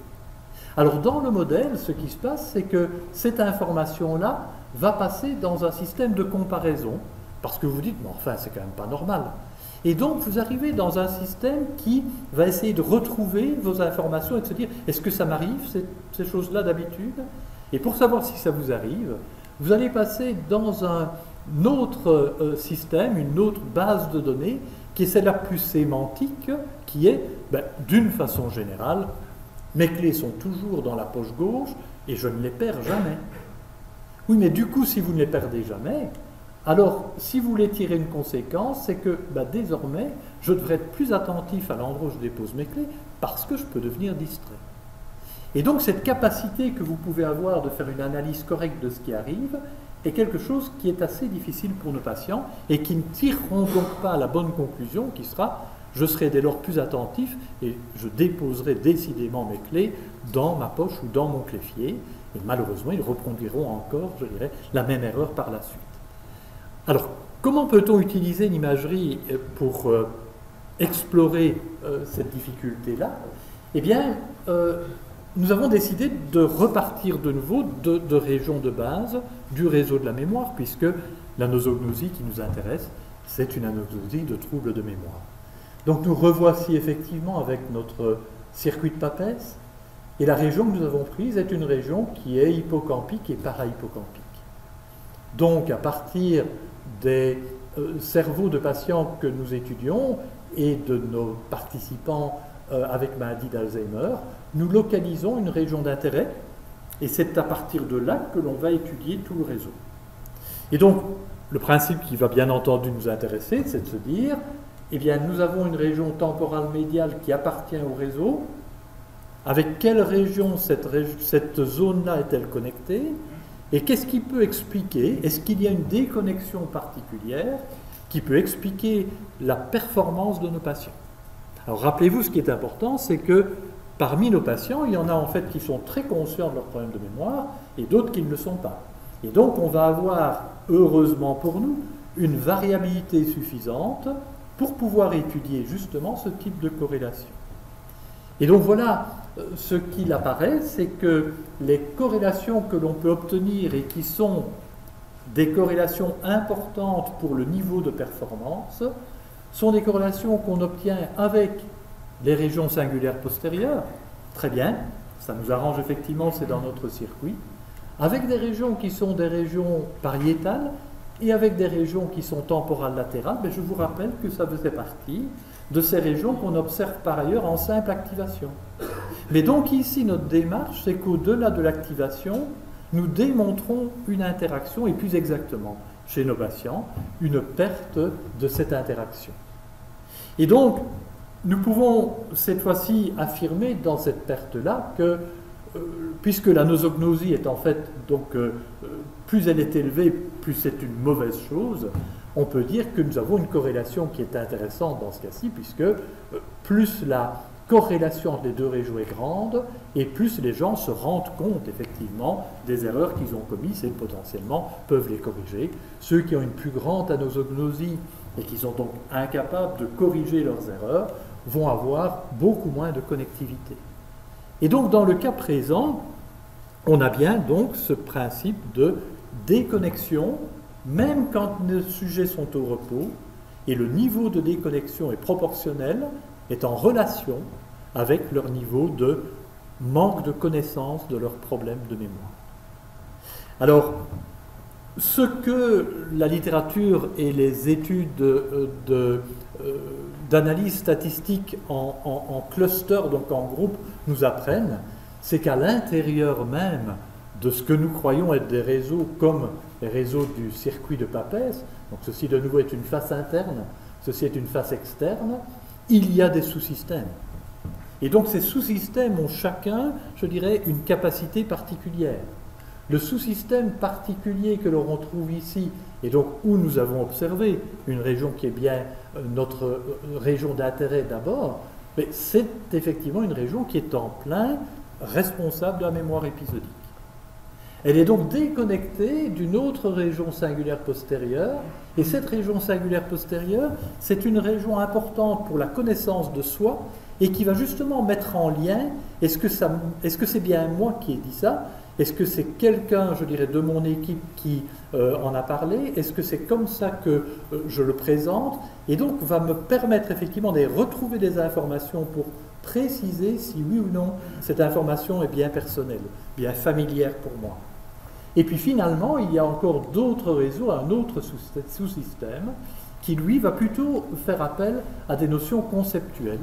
Alors dans le modèle, ce qui se passe, c'est que cette information-là va passer dans un système de comparaison, parce que vous dites, mais enfin, c'est quand même pas normal. Et donc vous arrivez dans un système qui va essayer de retrouver vos informations et de se dire, est-ce que ça m'arrive, ces choses-là d'habitude? Et pour savoir si ça vous arrive, vous allez passer dans un autre système, une autre base de données, qui est celle-là plus sémantique, qui est, d'une façon générale, mes clés sont toujours dans la poche gauche et je ne les perds jamais. Oui, mais du coup, si vous ne les perdez jamais, alors si vous voulez tirer une conséquence, c'est que désormais, je devrais être plus attentif à l'endroit où je dépose mes clés parce que je peux devenir distrait. Et donc cette capacité que vous pouvez avoir de faire une analyse correcte de ce qui arrive est quelque chose qui est assez difficile pour nos patients et qui ne tireront donc pas la bonne conclusion qui sera je serai dès lors plus attentif et je déposerai décidément mes clés dans ma poche ou dans mon cléfier. Et malheureusement, ils reproduiront encore, je dirais, la même erreur par la suite. Alors, comment peut-on utiliser l'imagerie pour explorer cette difficulté-là? Eh bien, nous avons décidé de repartir de nouveau de régions de base du réseau de la mémoire, puisque la nosognosie qui nous intéresse, c'est une anosognosie de troubles de mémoire. Donc nous revoici effectivement avec notre circuit de Papez, et la région que nous avons prise est une région qui est hippocampique et parahippocampique. Donc à partir des cerveaux de patients que nous étudions et de nos participants avec maladie d'Alzheimer, nous localisons une région d'intérêt, et c'est à partir de là que l'on va étudier tout le réseau. Et donc le principe qui va bien entendu nous intéresser, c'est de se dire, eh bien, nous avons une région temporale médiale qui appartient au réseau. Avec quelle région cette zone-là est-elle connectée? Et qu'est-ce qui peut expliquer? Est-ce qu'il y a une déconnexion particulière qui peut expliquer la performance de nos patients? Alors, rappelez-vous, ce qui est important, c'est que parmi nos patients, il y en a en fait qui sont très conscients de leurs problèmes de mémoire et d'autres qui ne le sont pas. Et donc, on va avoir, heureusement pour nous, une variabilité suffisante pour pouvoir étudier justement ce type de corrélation. Et donc voilà, ce qu'il apparaît, c'est que les corrélations que l'on peut obtenir et qui sont des corrélations importantes pour le niveau de performance sont des corrélations qu'on obtient avec les régions singulaires postérieures. Très bien, ça nous arrange effectivement, c'est dans notre circuit. Avec des régions qui sont des régions pariétales, et avec des régions qui sont temporales latérales, mais je vous rappelle que ça faisait partie de ces régions qu'on observe par ailleurs en simple activation. Mais donc ici, notre démarche, c'est qu'au-delà de l'activation, nous démontrons une interaction, et plus exactement, chez nos patients, une perte de cette interaction. Et donc, nous pouvons cette fois-ci affirmer dans cette perte-là que, puisque la nosognosie est en fait, donc, plus elle est élevée, plus c'est une mauvaise chose, on peut dire que nous avons une corrélation qui est intéressante dans ce cas-ci, puisque plus la corrélation entre les deux régions est grande, et plus les gens se rendent compte effectivement des erreurs qu'ils ont commises et potentiellement peuvent les corriger. Ceux qui ont une plus grande anosognosie et qui sont donc incapables de corriger leurs erreurs vont avoir beaucoup moins de connectivité. Et donc dans le cas présent, on a bien donc ce principe de déconnexion, même quand les sujets sont au repos, et le niveau de déconnexion est proportionnel, est en relation avec leur niveau de manque de connaissance de leurs problèmes de mémoire. Alors, ce que la littérature et les études d'analyse statistique en cluster, donc en groupe, nous apprennent, c'est qu'à l'intérieur même de ce que nous croyons être des réseaux comme les réseaux du circuit de Papez, donc ceci de nouveau est une face interne, ceci est une face externe, il y a des sous-systèmes. Et donc ces sous-systèmes ont chacun, je dirais, une capacité particulière. Le sous-système particulier que l'on retrouve ici, et donc où nous avons observé une région qui est bien notre région d'intérêt d'abord, mais c'est effectivement une région qui est en plein responsable de la mémoire épisodique. Elle est donc déconnectée d'une autre région singulaire postérieure, et cette région singulaire postérieure, c'est une région importante pour la connaissance de soi, et qui va justement mettre en lien, est-ce que c'est bien moi qui ai dit ça? Est-ce que c'est quelqu'un, je dirais, de mon équipe qui en a parlé? Est-ce que c'est comme ça que je le présente? Et donc va me permettre effectivement de retrouver des informations pour préciser si oui ou non cette information est bien personnelle, bien familière pour moi. Et puis finalement, il y a encore d'autres réseaux, un autre sous-système qui lui va plutôt faire appel à des notions conceptuelles.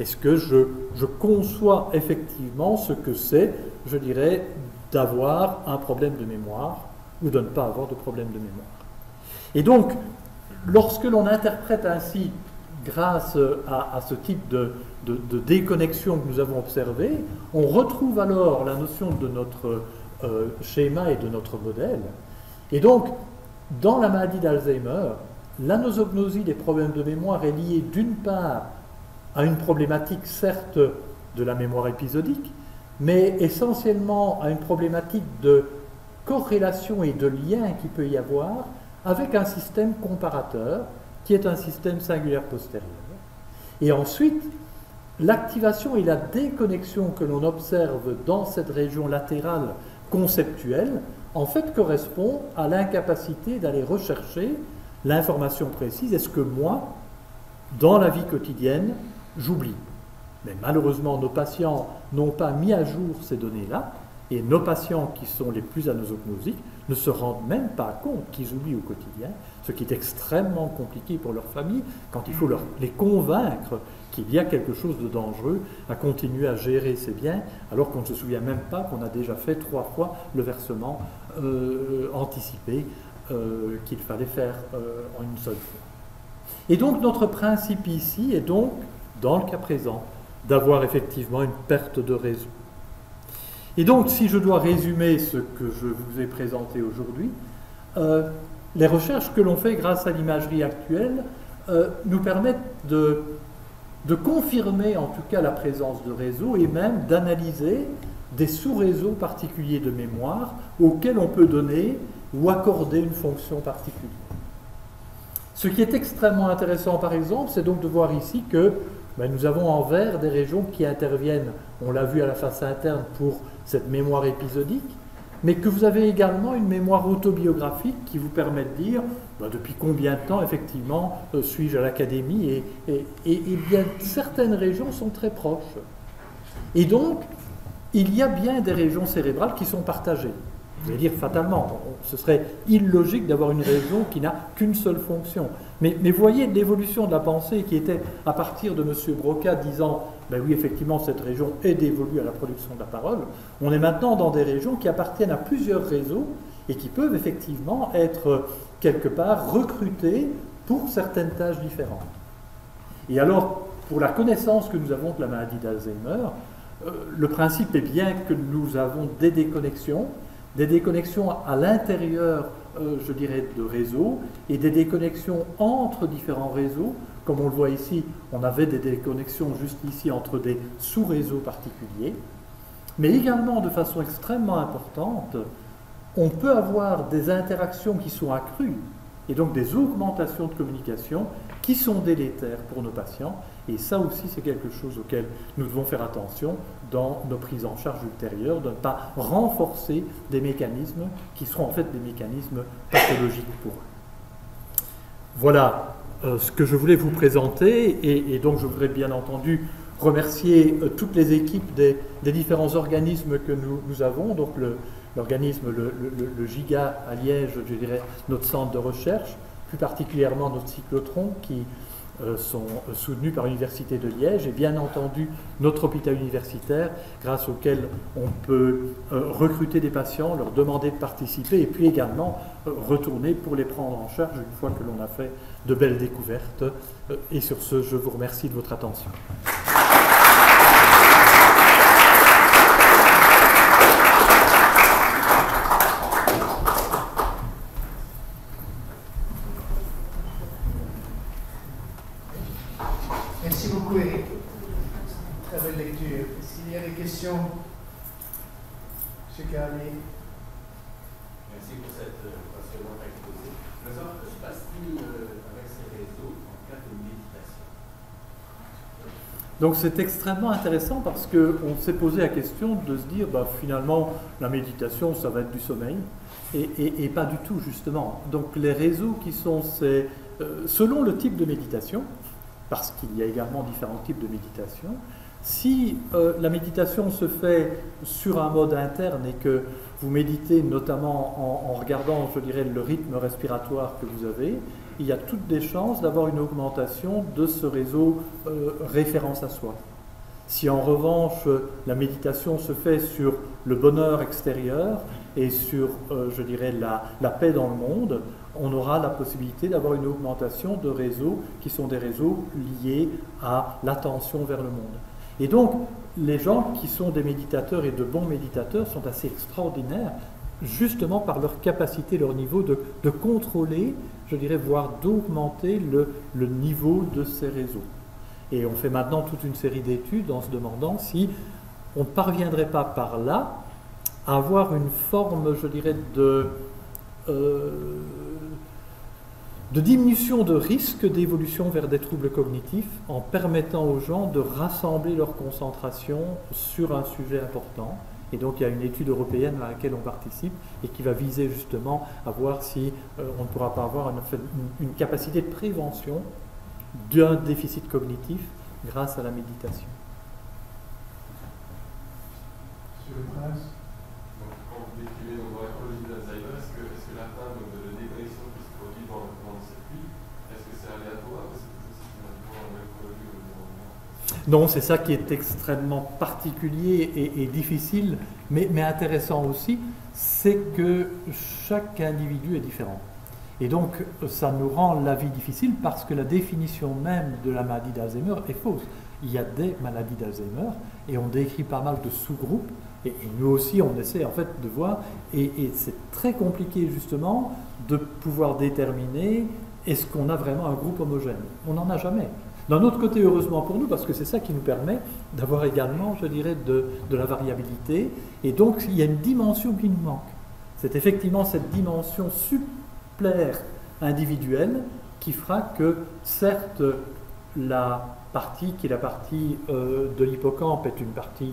Est-ce que je conçois effectivement ce que c'est, je dirais, d'avoir un problème de mémoire ou de ne pas avoir de problème de mémoire. Et donc, lorsque l'on interprète ainsi, grâce à ce type de déconnexion que nous avons observé, on retrouve alors la notion de notre schéma et de notre modèle. Et donc, dans la maladie d'Alzheimer, l'anosognosie des problèmes de mémoire est liée d'une part à une problématique certes de la mémoire épisodique, mais essentiellement à une problématique de corrélation et de lien qu'il peut y avoir avec un système comparateur qui est un système singulaire postérieur. Et ensuite, l'activation et la déconnexion que l'on observe dans cette région latérale conceptuelle, en fait correspond à l'incapacité d'aller rechercher l'information précise. Est-ce que moi, dans la vie quotidienne, j'oublie? Mais malheureusement, nos patients n'ont pas mis à jour ces données-là, et nos patients qui sont les plus anosognosiques ne se rendent même pas compte qu'ils oublient au quotidien, ce qui est extrêmement compliqué pour leur famille quand il faut les convaincre qu'il y a quelque chose de dangereux à continuer à gérer ses biens, alors qu'on ne se souvient même pas qu'on a déjà fait 3 fois le versement anticipé qu'il fallait faire en une seule fois. Et donc notre principe ici est donc, dans le cas présent, d'avoir effectivement une perte de réseau. Et donc, si je dois résumer ce que je vous ai présenté aujourd'hui, les recherches que l'on fait grâce à l'imagerie actuelle nous permettent de confirmer en tout cas la présence de réseaux et même d'analyser des sous-réseaux particuliers de mémoire auxquels on peut donner ou accorder une fonction particulière. Ce qui est extrêmement intéressant par exemple, c'est donc de voir ici que nous avons en vert des régions qui interviennent, on l'a vu à la face interne pour cette mémoire épisodique, mais que vous avez également une mémoire autobiographique qui vous permet de dire depuis combien de temps effectivement suis-je à l'académie et bien certaines régions sont très proches. Et donc, il y a bien des régions cérébrales qui sont partagées. je vais dire fatalement, ce serait illogique d'avoir une raison qui n'a qu'une seule fonction. Mais voyez l'évolution de la pensée qui était à partir de M. Broca disant ben oui, effectivement, cette région est dévolue à la production de la parole. On est maintenant dans des régions qui appartiennent à plusieurs réseaux et qui peuvent effectivement être quelque part recrutées pour certaines tâches différentes. Et alors, pour la connaissance que nous avons de la maladie d'Alzheimer, le principe est bien que nous avons des déconnexions à l'intérieur, je dirais, de réseaux, et des déconnexions entre différents réseaux. Comme on le voit ici, on avait des déconnexions juste ici entre des sous-réseaux particuliers, mais également de façon extrêmement importante, on peut avoir des interactions qui sont accrues, et donc des augmentations de communication qui sont délétères pour nos patients, et ça aussi c'est quelque chose auquel nous devons faire attention dans nos prises en charge ultérieures, de ne pas renforcer des mécanismes qui seront en fait des mécanismes pathologiques pour eux. Voilà ce que je voulais vous présenter, et donc je voudrais bien entendu remercier toutes les équipes des différents organismes que nous avons, donc l'organisme, le GIGA à Liège, je dirais notre centre de recherche, plus particulièrement notre cyclotron qui sont soutenus par l'Université de Liège, et bien entendu notre hôpital universitaire grâce auquel on peut recruter des patients, leur demander de participer et puis également retourner pour les prendre en charge une fois que l'on a fait de belles découvertes. Et sur ce, je vous remercie de votre attention.
Merci beaucoup, Eric. Très belle lecture. Est-ce qu'il y a des questions? M. Carlier.
Merci pour cette passionnante exposé. Professeur, que se passe-t-il avec ces réseaux en cas de méditation?
Donc c'est extrêmement intéressant parce qu'on s'est posé la question de se dire finalement la méditation ça va être du sommeil et pas du tout justement. Donc les réseaux qui sont selon le type de méditation, parce qu'il y a également différents types de méditation. Si la méditation se fait sur un mode interne et que vous méditez notamment en regardant, je dirais, le rythme respiratoire que vous avez, il y a toutes des chances d'avoir une augmentation de ce réseau référence à soi. Si en revanche la méditation se fait sur le bonheur extérieur et sur, je dirais, la paix dans le monde, on aura la possibilité d'avoir une augmentation de réseaux qui sont des réseaux liés à l'attention vers le monde. Et donc, les gens qui sont des méditateurs et de bons méditateurs sont assez extraordinaires, justement par leur capacité, leur niveau de contrôler, je dirais, voire d'augmenter le niveau de ces réseaux. Et on fait maintenant toute une série d'études en se demandant si on ne parviendrait pas par là à avoir une forme, je dirais, de diminution de risque d'évolution vers des troubles cognitifs en permettant aux gens de rassembler leur concentration sur un sujet important. Et donc il y a une étude européenne à laquelle on participe et qui va viser justement à voir si on ne pourra pas avoir une capacité de prévention d'un déficit cognitif grâce à la méditation.
Monsieur le Prince.
Quand vous décrivez dans la pathologie d'Alzheimer, est-ce que l'atteinte de déconnexion qui se produit dans le circuit, est-ce que c'est aléatoire ou c'est quelque chose qui va dans la pathologie ou dans...
Non, c'est ça qui est extrêmement particulier et difficile, mais intéressant aussi, c'est que chaque individu est différent. Et donc, ça nous rend la vie difficile parce que la définition même de la maladie d'Alzheimer est fausse. Il y a des maladies d'Alzheimer et on décrit pas mal de sous-groupes. Et nous aussi, on essaie en fait de voir, et c'est très compliqué justement de pouvoir déterminer est-ce qu'on a vraiment un groupe homogène. On n'en a jamais. D'un autre côté, heureusement pour nous, parce que c'est ça qui nous permet d'avoir également, je dirais, de la variabilité. Et donc, il y a une dimension qui nous manque. C'est effectivement cette dimension supplémentaire individuelle qui fera que, certes, la partie qui est la partie de l'hippocampe est une partie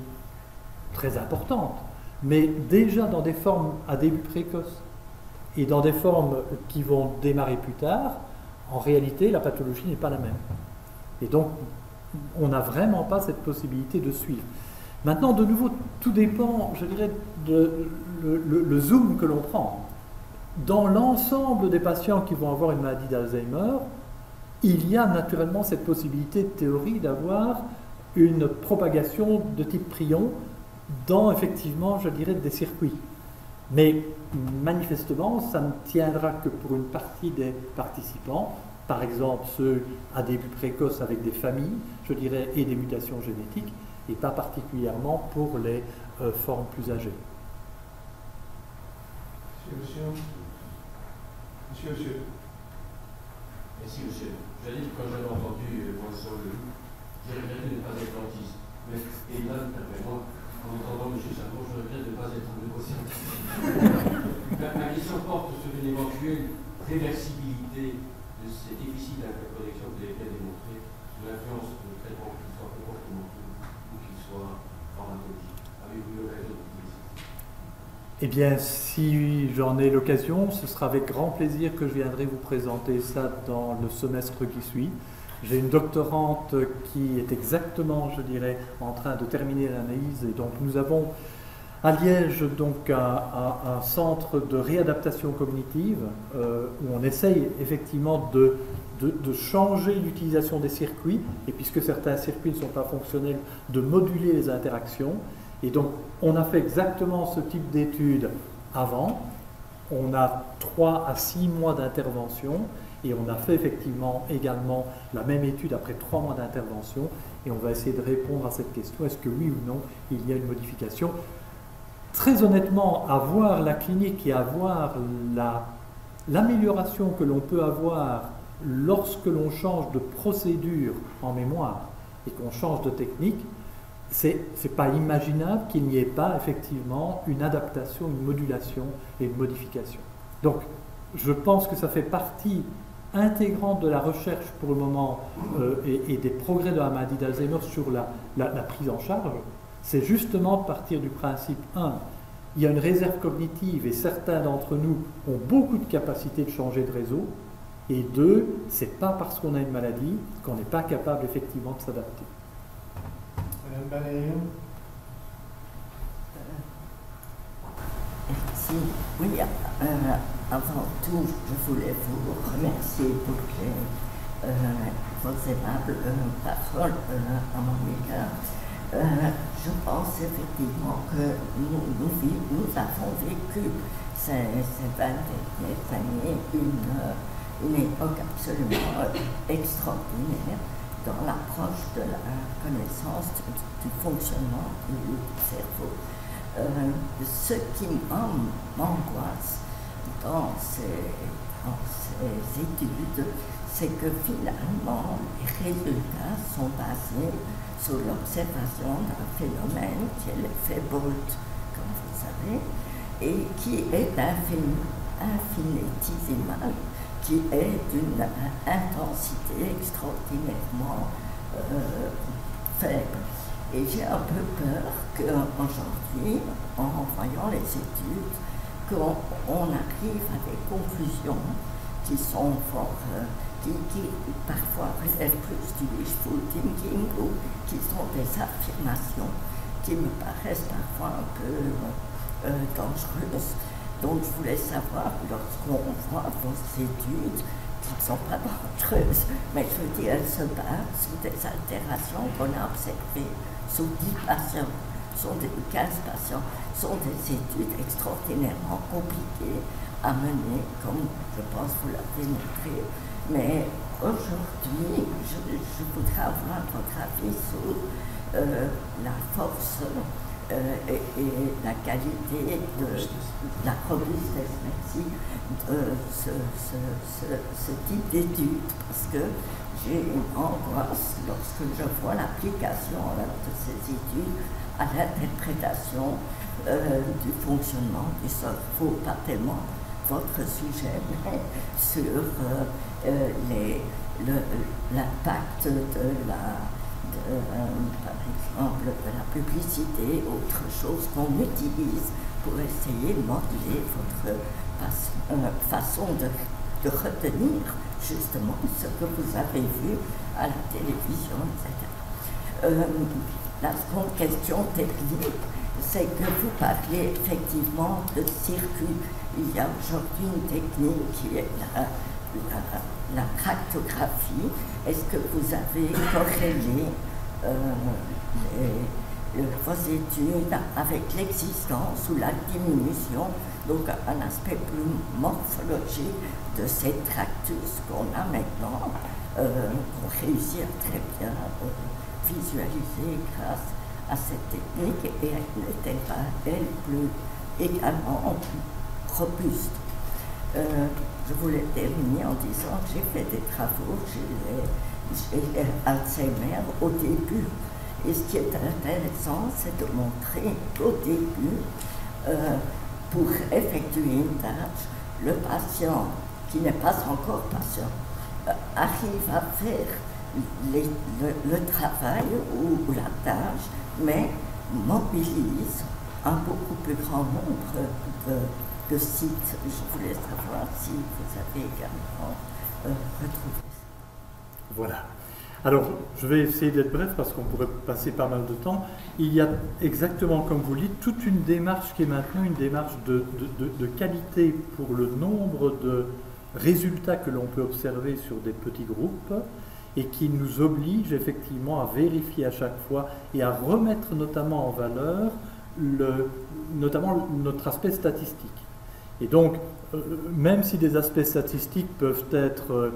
très importante, mais déjà dans des formes à début précoce et dans des formes qui vont démarrer plus tard, en réalité, la pathologie n'est pas la même. Et donc, on n'a vraiment pas cette possibilité de suivre. Maintenant, de nouveau, tout dépend, je dirais, le zoom que l'on prend. Dans l'ensemble des patients qui vont avoir une maladie d'Alzheimer, il y a naturellement cette possibilité de théorie d'avoir une propagation de type prion dans, effectivement, je dirais, des circuits. Mais manifestement, ça ne tiendra que pour une partie des participants, par exemple ceux à début précoce avec des familles, je dirais, et des mutations génétiques, et pas particulièrement pour les formes plus âgées.
Monsieur.
Merci, monsieur. J'allais dire, quand j'avais entendu Vincent Leloup, j'ai regretté de ne pas être dentiste. Et là, moi, en entendant M. Salmon, je regrette de ne pas être neuroscientifique. Ma question porte sur une éventuelle réversibilité de ces déficits d'interconnexion que vous avez bien démontré, sur l'influence de traitements qui soient comportementaux ou qui soient pharmacologiques. Avez-vous eu l'occasion de dire ça?
Eh bien, si j'en ai l'occasion, ce sera avec grand plaisir que je viendrai vous présenter ça dans le semestre qui suit. J'ai une doctorante qui est exactement, je dirais, en train de terminer l'analyse, et donc nous avons à Liège donc un centre de réadaptation cognitive où on essaye effectivement de changer l'utilisation des circuits, et puisque certains circuits ne sont pas fonctionnels, de moduler les interactions. Et donc, on a fait exactement ce type d'études avant. On a 3 à 6 mois d'intervention, et on a fait effectivement également la même étude après 3 mois d'intervention, et on va essayer de répondre à cette question, est-ce que oui ou non, il y a une modification. Très honnêtement, avoir la clinique et avoir l'amélioration que l'on peut avoir lorsque l'on change de procédure en mémoire et qu'on change de technique, c'est pas imaginable qu'il n'y ait pas effectivement une adaptation, une modulation et une modification. Donc, je pense que ça fait partie intégrante de la recherche pour le moment et des progrès de la maladie d'Alzheimer sur la prise en charge. C'est justement partir du principe, 1, il y a une réserve cognitive et certains d'entre nous ont beaucoup de capacité de changer de réseau, et 2, c'est pas parce qu'on a une maladie qu'on n'est pas capable effectivement de s'adapter.
Madame Balayou.
Merci. Oui, avant tout, je voulais vous remercier pour vos aimables paroles à mon égard. Je pense effectivement que nous avons vécu ces 20 dernières années une époque absolument extraordinaire dans l'approche de la connaissance du fonctionnement du cerveau. Ce qui m'angoisse dans ces études, c'est que finalement les résultats sont basés sur l'observation d'un phénomène qui est l'effet Bolt, comme vous savez, et qui est infinitésimal, qui est d'une intensité extraordinairement faible. Et j'ai un peu peur qu'aujourd'hui, en voyant les études, qu'on arrive à des conclusions qui sont fort, qui parfois relèvent plus du wishful thinking ou qui sont des affirmations qui me paraissent parfois un peu dangereuses. Donc je voulais savoir, lorsqu'on voit vos études, qui ne sont pas dangereuses, mais je veux dire, elles se basent sur des altérations qu'on a observées sur 10 patients, sur 15 patients, sont des études extraordinairement compliquées à mener, comme je pense vous l'avez montré. Mais aujourd'hui, je voudrais avoir votre avis sur la force et la qualité de la robustesse, merci, de ce type d'études, parce que j'ai une angoisse lorsque je vois l'application de ces études à l'interprétation du fonctionnement du cerveau, pas tellement votre sujet, mais sur l'impact par exemple, de la publicité, autre chose qu'on utilise pour essayer de modeler votre façon de retenir justement ce que vous avez vu à la télévision, etc. la seconde question technique, c'est que vous parlez effectivement de circuit. Il y a aujourd'hui une technique qui est la tractographie. Est-ce que vous avez corrélé vos études avec l'existence ou la diminution, donc un aspect plus morphologique de ces tractus qu'on a maintenant, qu'on réussit à très bien visualiser grâce à cette technique, et elle n'était pas, elle, plus également robuste. Je voulais terminer en disant que j'ai fait des travaux chez Alzheimer au début. Et ce qui est intéressant, c'est de montrer qu'au début, pour effectuer une tâche, le patient, qui n'est pas encore patient, arrive à faire le travail ou la tâche, mais mobilise un beaucoup plus grand nombre de sites. Je voulais savoir si vous avez également retrouvé ça.
Voilà. Alors, je vais essayer d'être bref parce qu'on pourrait passer pas mal de temps. Il y a exactement comme vous le dites, toute une démarche qui est maintenant une démarche de qualité pour le nombre de résultats que l'on peut observer sur des petits groupes et qui nous oblige effectivement à vérifier à chaque fois et à remettre notamment en valeur notamment notre aspect statistique. Et donc, même si des aspects statistiques peuvent être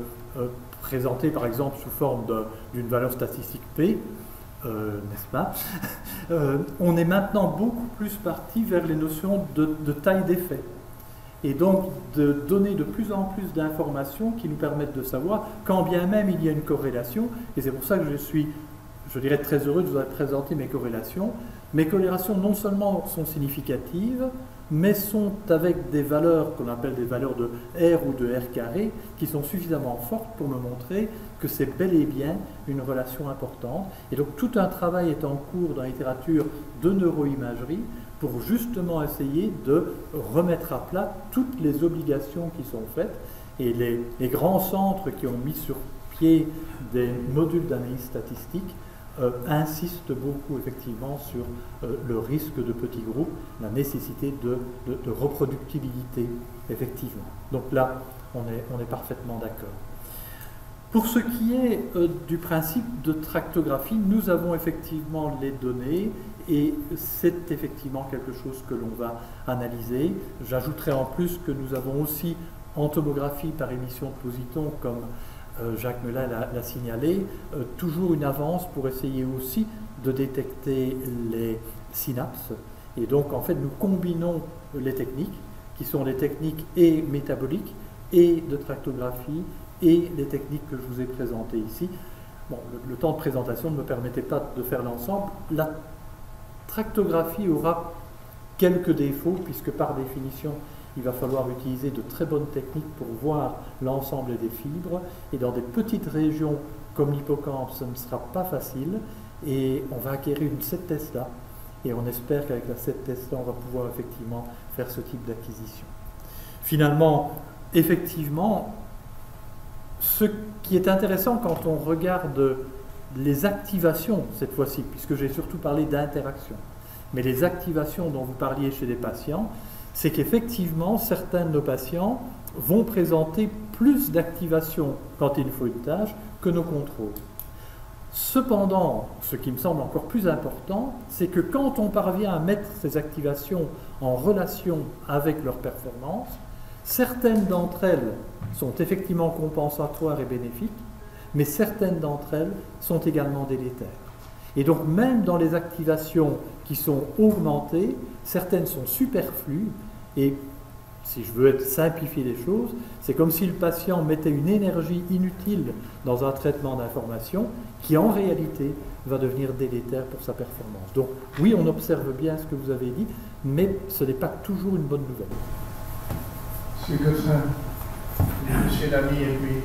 présentés par exemple sous forme d'une valeur statistique P, n'est-ce pas, on est maintenant beaucoup plus parti vers les notions de taille d'effet. Et donc de donner de plus en plus d'informations qui nous permettent de savoir, quand bien même il y a une corrélation, et c'est pour ça que je suis, je dirais, très heureux de vous présenter mes corrélations. Mes corrélations non seulement sont significatives, mais sont avec des valeurs qu'on appelle des valeurs de R ou de R carré, qui sont suffisamment fortes pour me montrer que c'est bel et bien une relation importante. Et donc tout un travail est en cours dans la littérature de neuroimagerie pour justement essayer de remettre à plat toutes les obligations qui sont faites. Et les grands centres qui ont mis sur pied des modules d'analyse statistique insistent beaucoup effectivement sur le risque de petits groupes, la nécessité de reproductibilité, effectivement. Donc là, on est parfaitement d'accord. Pour ce qui est du principe de tractographie, nous avons effectivement les données et c'est effectivement quelque chose que l'on va analyser. J'ajouterai en plus que nous avons aussi en tomographie par émission de positons, comme Jacques Melin l'a signalé, toujours une avance pour essayer aussi de détecter les synapses. Et donc en fait nous combinons les techniques qui sont des techniques et métaboliques et de tractographie et les techniques que je vous ai présentées ici. Bon, le temps de présentation ne me permettait pas de faire l'ensemble. La tractographie aura quelques défauts puisque par définition il va falloir utiliser de très bonnes techniques pour voir l'ensemble des fibres. Et dans des petites régions comme l'hippocampe, ce ne sera pas facile. Et on va acquérir une 7 Tesla. Et on espère qu'avec la 7 Tesla, on va pouvoir effectivement faire ce type d'acquisition. Finalement, effectivement, ce qui est intéressant quand on regarde les activations, cette fois-ci, puisque j'ai surtout parlé d'interaction, mais les activations dont vous parliez chez les patients, c'est qu'effectivement, certains de nos patients vont présenter plus d'activation quand il faut une tâche que nos contrôles. Cependant, ce qui me semble encore plus important, c'est que quand on parvient à mettre ces activations en relation avec leur performance, certaines d'entre elles sont effectivement compensatoires et bénéfiques, mais certaines d'entre elles sont également délétères. Et donc même dans les activations qui sont augmentées, certaines sont superflues, et si je veux simplifier les choses, c'est comme si le patient mettait une énergie inutile dans un traitement d'information qui en réalité va devenir délétère pour sa performance. Donc oui, on observe bien ce que vous avez dit, mais ce n'est pas toujours une bonne nouvelle.
Monsieur Gosselin, Monsieur Lamy et puis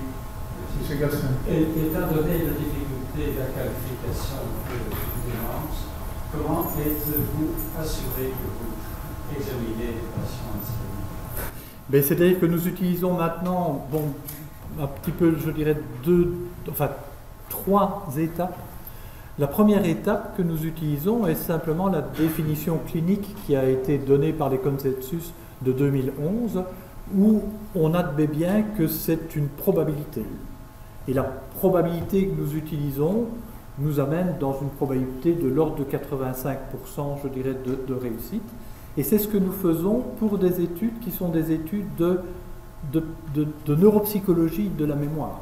Monsieur Gosselin.
Étant donné la difficulté de la qualification de démence, comment êtes-vous assuré que vous examinez les patients Alzheimer?
C'est-à-dire que nous utilisons maintenant, un petit peu, je dirais, trois étapes. La première étape que nous utilisons est simplement la définition clinique qui a été donnée par les consensus de 2011, où on admet bien que c'est une probabilité. Et la probabilité que nous utilisons nous amène dans une probabilité de l'ordre de 85%, je dirais, de réussite. Et c'est ce que nous faisons pour des études qui sont des études de neuropsychologie de la mémoire.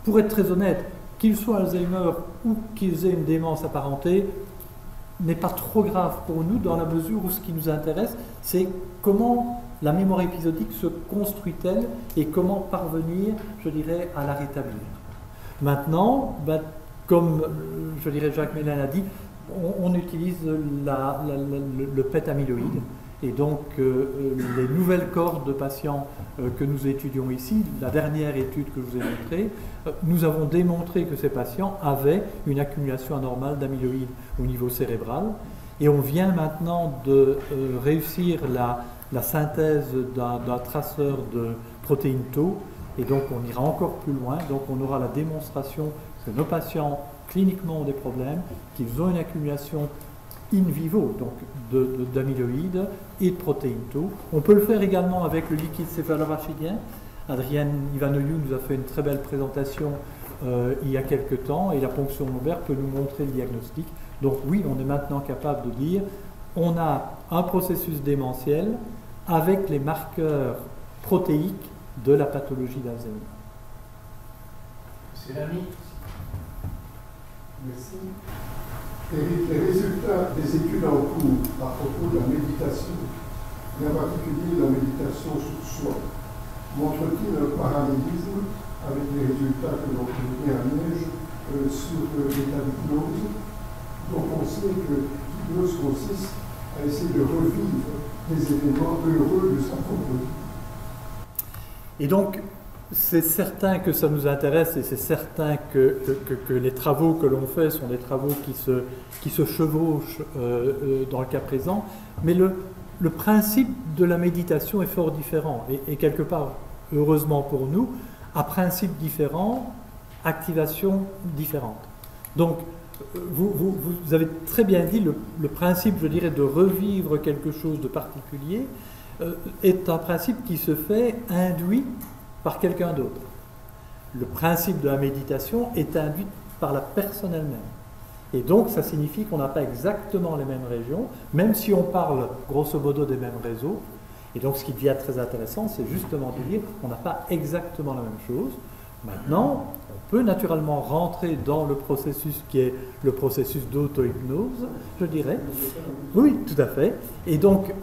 Pour être très honnête, qu'ils soient Alzheimer ou qu'ils aient une démence apparentée, n'est pas trop grave pour nous dans la mesure où ce qui nous intéresse, c'est comment la mémoire épisodique se construit-elle et comment parvenir, je dirais, à la rétablir. Maintenant, comme je dirais Jacques Mélin a dit, on utilise le PET amyloïde. Et donc, les nouvelles cohortes de patients que nous étudions ici, la dernière étude que je vous ai montrée, nous avons démontré que ces patients avaient une accumulation anormale d'amyloïde au niveau cérébral. Et on vient maintenant de réussir la synthèse d'un traceur de protéines tau. Et donc, on ira encore plus loin. Donc, on aura la démonstration que nos patients cliniquement ont des problèmes, qu'ils ont une accumulation in vivo, donc d'amyloïdes et de protéines tau. On peut le faire également avec le liquide céphalorachidien. Adrienne Ivanoiu nous a fait une très belle présentation il y a quelques temps, et la ponction lombaire peut nous montrer le diagnostic. Donc oui, on est maintenant capable de dire on a un processus démentiel avec les marqueurs protéiques de la pathologie d'Alzheimer.
C'est l'ami.
Merci. Les résultats des études en cours à propos de la méditation, et en particulier la méditation sur soi, montrent-ils un parallélisme avec les résultats que l'on connaît à Liège sur l'état d'hypnose? Donc on sait que l'hypnose consiste à essayer de revivre des événements heureux de sa propre vie.
Et donc, c'est certain que ça nous intéresse et c'est certain que les travaux que l'on fait sont des travaux qui se chevauchent dans le cas présent, mais le principe de la méditation est fort différent et quelque part, heureusement pour nous, à principe différent, activation différente. Donc, vous avez très bien dit, le principe, je dirais, de revivre quelque chose de particulier est un principe qui se fait induit par quelqu'un d'autre. Le principe de la méditation est induit par la personne elle-même. Et donc, ça signifie qu'on n'a pas exactement les mêmes régions, même si on parle grosso modo des mêmes réseaux. Et donc, ce qui devient très intéressant, c'est justement de dire qu'on n'a pas exactement la même chose. Maintenant, on peut naturellement rentrer dans le processus qui est le processus d'auto-hypnose, je dirais. Oui, tout à fait. Et donc,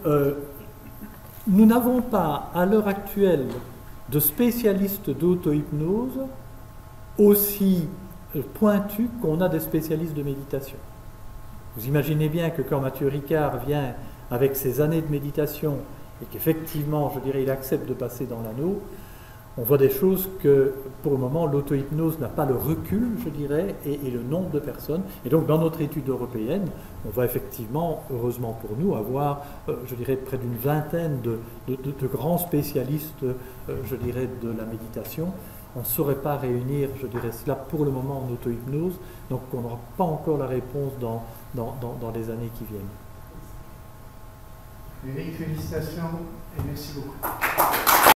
nous n'avons pas, à l'heure actuelle, de spécialistes d'auto-hypnose aussi pointus qu'on a des spécialistes de méditation. Vous imaginez bien que quand Mathieu Ricard vient avec ses années de méditation et qu'effectivement, je dirais, il accepte de passer dans l'anneau, on voit des choses que, pour le moment, l'auto-hypnose n'a pas le recul, je dirais, et le nombre de personnes. Et donc, dans notre étude européenne, on va effectivement, heureusement pour nous, avoir, je dirais, près d'une vingtaine de grands spécialistes, je dirais, de la méditation. On ne saurait pas réunir, je dirais, cela pour le moment en auto-hypnose, donc on n'aura pas encore la réponse dans les années qui viennent.
Eric, félicitations et merci beaucoup.